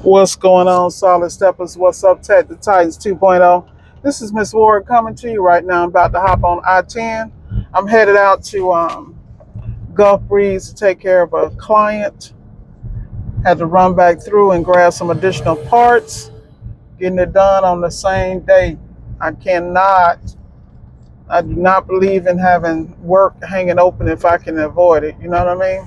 What's going on, Solid Steppers? What's up, Tech the Titans 2.0? This is Miss Ward coming to you right now. I'm about to hop on I-10. I'm headed out to Gulf Breeze to take care of a client. Had to run back through and grab some additional parts, getting it done on the same day. I cannot, I do not believe in having work hanging open if I can avoid it. You know what I mean?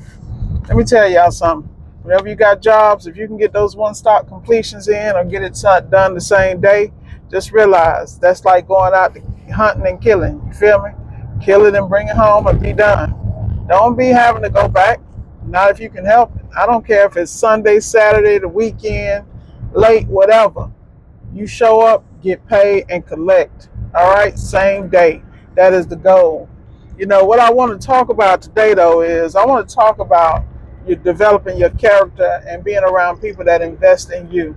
Let me tell y'all something. Whenever you got jobs, if you can get those one-stop completions in or get it done the same day, just realize that's like going out to hunting and killing. You feel me? Kill it and bring it home and be done. Don't be having to go back. Not if you can help it. I don't care if it's Sunday, Saturday, the weekend, late, whatever. You show up, get paid, and collect. All right, same day. That is the goal. You know what I want to talk about today, though, is I want to talk about you developing your character and being around people that invest in you.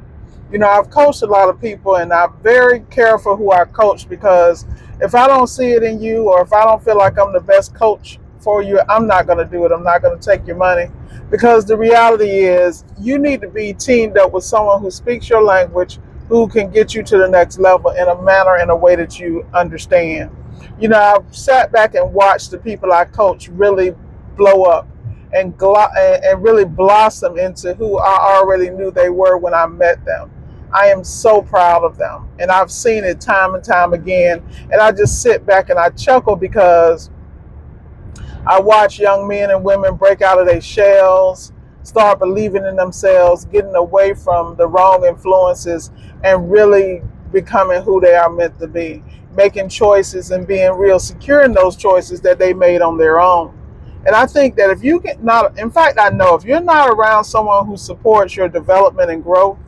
You know, I've coached a lot of people, and I'm very careful who I coach because if I don't see it in you, or if I don't feel like I'm the best coach for you, I'm not going to do it. I'm not going to take your money because the reality is you need to be teamed up with someone who speaks your language, who can get you to the next level in a manner, in a way that you understand. You know, I've sat back and watched the people I coach really blow up and really blossom into who I already knew they were when I met them. I am so proud of them. And I've seen it time and time again. And I just sit back and I chuckle because I watch young men and women break out of their shells, start believing in themselves, getting away from the wrong influences, and really becoming who they are meant to be, making choices and being real secure in those choices that they made on their own. And I think that if you get not, in fact, I know if you're not around someone who supports your development and growth,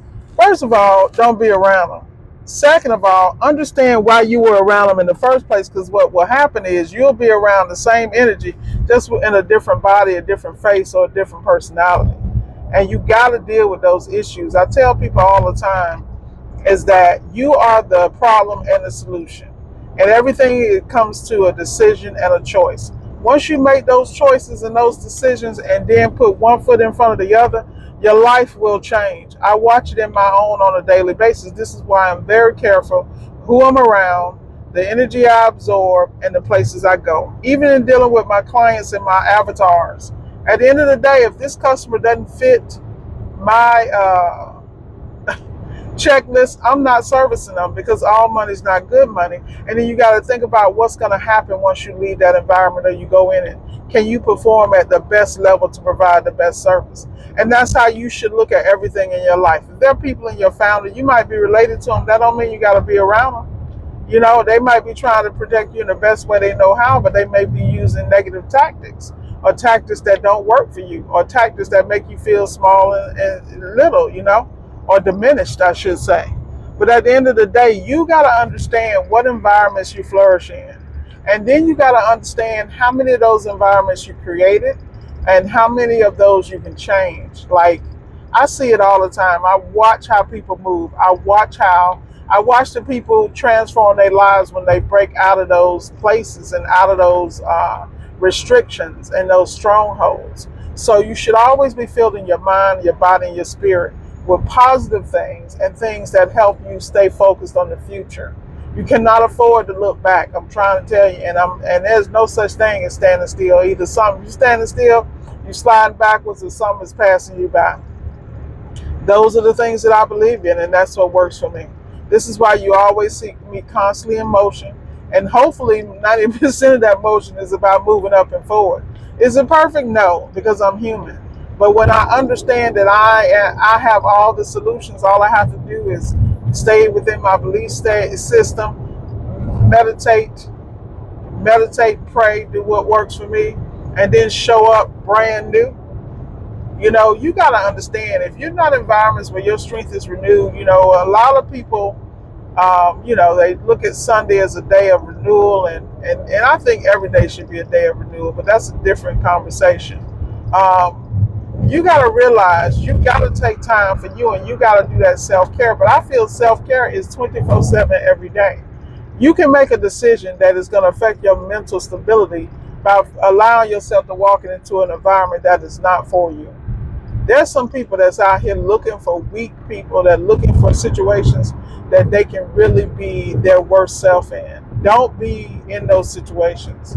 first of all, don't be around them. Second of all, understand why you were around them in the first place, because what will happen is you'll be around the same energy, just in a different body, a different face, or a different personality. And you got to deal with those issues. I tell people all the time is that you are the problem and the solution. And everything it comes to a decision and a choice. Once you make those choices and those decisions and then put one foot in front of the other, your life will change. I watch it in my own on a daily basis. This is why I'm very careful who I'm around, the energy I absorb, and the places I go. Even in dealing with my clients and my avatars. At the end of the day, if this customer doesn't fit my checklist, I'm not servicing them because all money is not good money. And then you got to think about what's going to happen once you leave that environment or you go in it. Can you perform at the best level to provide the best service? And that's how you should look at everything in your life. If there are people in your family, you might be related to them. That don't mean you got to be around them. You know, they might be trying to protect you in the best way they know how, but they may be using negative tactics or tactics that don't work for you or tactics that make you feel small and little, you know, or diminished, I should say. But at the end of the day, you got to understand what environments you flourish in. And then you got to understand how many of those environments you created and how many of those you can change. Like, I see it all the time. I watch how people move. I watch the people transform their lives when they break out of those places and out of those restrictions and those strongholds. So you should always be filling your mind, your body, and your spirit with positive things and things that help you stay focused on the future. You cannot afford to look back. I'm trying to tell you, and there's no such thing as standing still. Either something you standing still, you sliding backwards, or something is passing you by. Those are the things that I believe in, and that's what works for me. This is why you always see me constantly in motion, and hopefully 90% of that motion is about moving up and forward. Is it perfect? No, because I'm human. But when I understand that I have all the solutions, all I have to do is stay within my belief system, meditate, pray, do what works for me, and then show up brand new. You know, you got to understand if you're not in environments where your strength is renewed, you know, a lot of people, you know, they look at Sunday as a day of renewal, and I think every day should be a day of renewal, but that's a different conversation. You got to realize you got to take time for you and you got to do that self-care. But I feel self-care is 24/7 every day. You can make a decision that is going to affect your mental stability by allowing yourself to walk into an environment that is not for you. There's some people that's out here looking for weak people, that looking for situations that they can really be their worst self in. Don't be in those situations.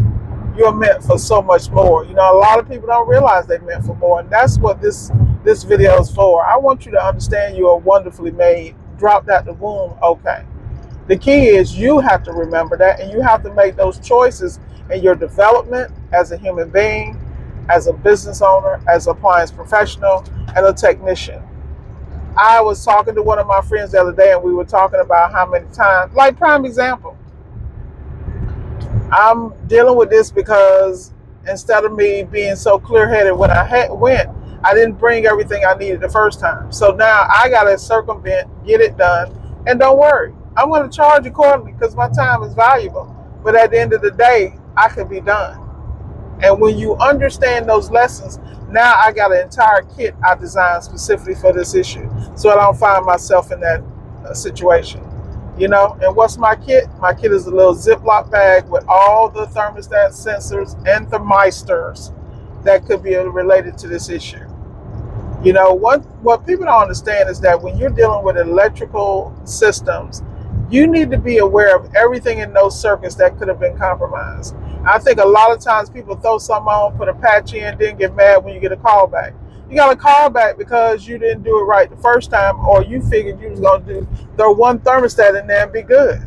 You're meant for so much more. You know, a lot of people don't realize they're meant for more, and that's what this video is for. I want you to understand you are wonderfully made. Dropped out the womb, okay. The key is you have to remember that, and you have to make those choices in your development as a human being, as a business owner, as an appliance professional, and a technician. I was talking to one of my friends the other day, and we were talking about how many times, like prime example, I'm dealing with this because instead of me being so clear-headed when went, I didn't bring everything I needed the first time. So now I got to circumvent, get it done, and don't worry. I'm going to charge accordingly because my time is valuable. But at the end of the day, I can be done. And when you understand those lessons, now I got an entire kit I designed specifically for this issue, so I don't find myself in that situation. You know, and what's my kit? My kit is a little Ziploc bag with all the thermostat sensors and thermistors that could be related to this issue. You know, what people don't understand is that when you're dealing with electrical systems, you need to be aware of everything in those circuits that could have been compromised. I think a lot of times people throw something on, put a patch in, then get mad when you get a call back. You got a call back because you didn't do it right the first time, or you figured you was going to throw one thermostat in there and be good.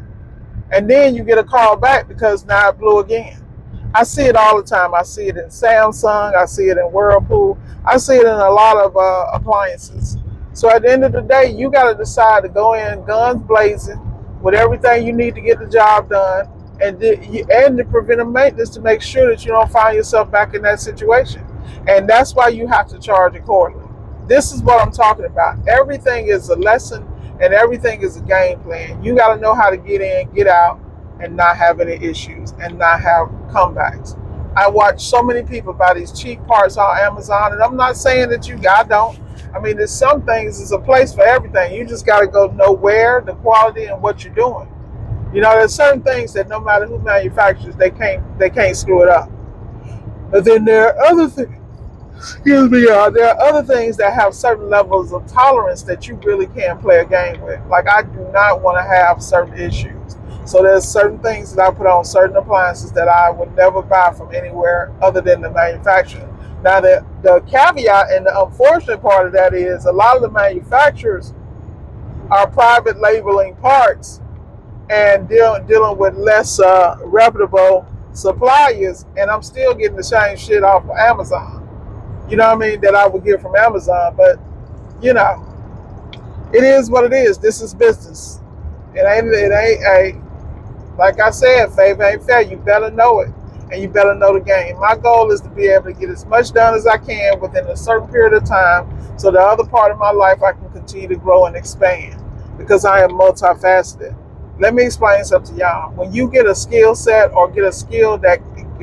And then you get a call back because now it blew again. I see it all the time. I see it in Samsung. I see it in Whirlpool. I see it in a lot of appliances. So at the end of the day, you got to decide to go in guns blazing with everything you need to get the job done, and the preventive maintenance to make sure that you don't find yourself back in that situation. And that's why you have to charge accordingly. This is what I'm talking about. Everything is a lesson, and everything is a game plan. You got to know how to get in, get out, and not have any issues and not have comebacks. I watch so many people buy these cheap parts on Amazon, and I'm not saying that I don't. I mean, there's some things, there's a place for everything. You just got to go know where, the quality, and what you're doing. You know, there's certain things that no matter who manufactures, they can't screw it up. But then there are other things. Excuse me, there are other things that have certain levels of tolerance that you really can't play a game with. Like, I do not want to have certain issues. So there's certain things that I put on certain appliances that I would never buy from anywhere other than the manufacturer. Now, the caveat and the unfortunate part of that is a lot of the manufacturers are private labeling parts and dealing with less reputable suppliers, and I'm still getting the same shit off of Amazon. You know what I mean? That I would get from Amazon. But, you know, it is what it is. This is business. It ain't like I said, favor ain't fair. You better know it. And you better know the game. My goal is to be able to get as much done as I can within a certain period of time, so the other part of my life I can continue to grow and expand, because I am multifaceted. Let me explain something to y'all. When you get a skill set or get a skill that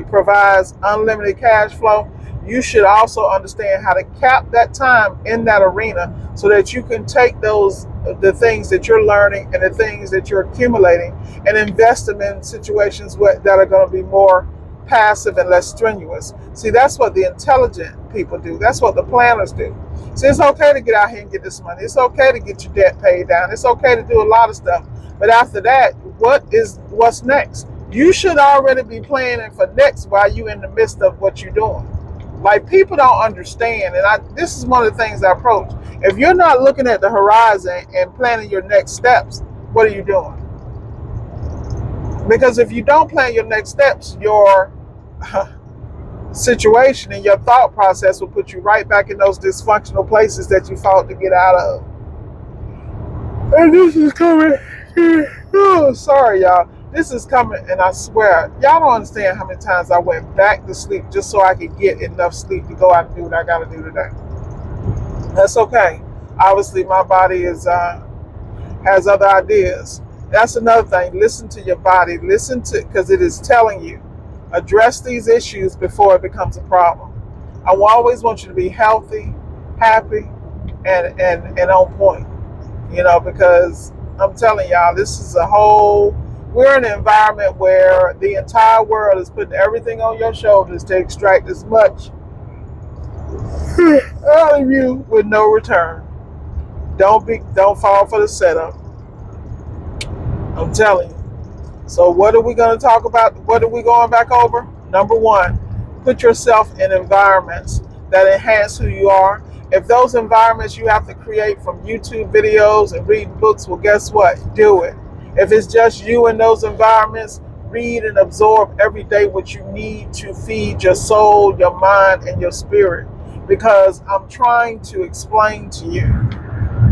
provides unlimited cash flow, you should also understand how to cap that time in that arena, so that you can take the things that you're learning and the things that you're accumulating and invest them in situations that are going to be more passive and less strenuous. See, that's what the intelligent people do. That's what the planners do. See, it's okay to get out here and get this money. It's okay to get your debt paid down. It's okay to do a lot of stuff. But after that, what's next? You should already be planning for next while you're in the midst of what you're doing. Like, people don't understand, and this is one of the things I approach. If you're not looking at the horizon and planning your next steps, what are you doing? Because if you don't plan your next steps, your situation and your thought process will put you right back in those dysfunctional places that you fought to get out of. And this is coming. Oh, sorry, y'all. This is coming, and I swear, y'all don't understand how many times I went back to sleep just so I could get enough sleep to go out and do what I got to do today. That's okay. Obviously, my body has other ideas. That's another thing. Listen to your body. Listen to, because it is telling you. Address these issues before it becomes a problem. I always want you to be healthy, happy, and on point. You know, because I'm telling y'all, this is we're in an environment where the entire world is putting everything on your shoulders to extract as much Out of you with no return. Don't fall for the setup. I'm telling you. So what are we going to talk about? What are we going back over? Number one, put yourself in environments that enhance who you are. If those environments you have to create from YouTube videos and reading books, well, guess what? Do it. If it's just you in those environments, read and absorb every day what you need to feed your soul, your mind, and your spirit. Because I'm trying to explain to you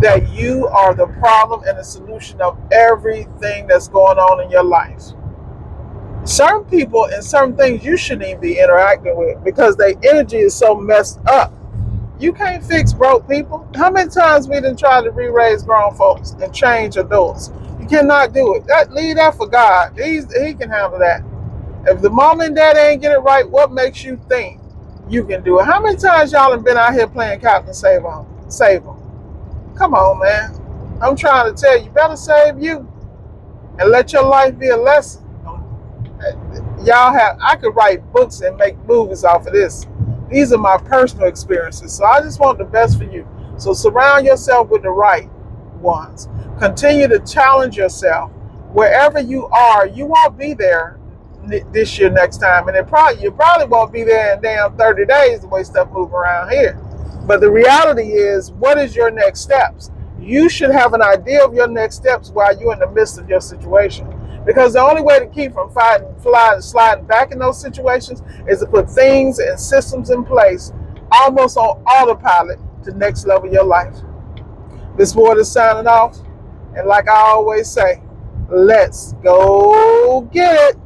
that you are the problem and the solution of everything that's going on in your life. Certain people and certain things you shouldn't even be interacting with because their energy is so messed up. You can't fix broke people. How many times we done tried to re-raise grown folks and change adults? You cannot do it. Leave that for God. He can handle that. If the mom and dad ain't get it right, what makes you think you can do it? How many times y'all have been out here playing Captain Save 'em? Save 'em. Come on, man. I'm trying to tell you, better save you and let your life be a lesson. I could write books and make movies off of this. These are my personal experiences. So I just want the best for you. So surround yourself with the right ones. Continue to challenge yourself. Wherever you are, you won't be there this year next time. And you probably won't be there in damn 30 days the way stuff move around here. But the reality is, what is your next steps? You should have an idea of your next steps while you're in the midst of your situation. Because the only way to keep from fighting, flying, sliding back in those situations is to put things and systems in place almost on autopilot to next level your life. This Ward is signing off. And like I always say, let's go get it.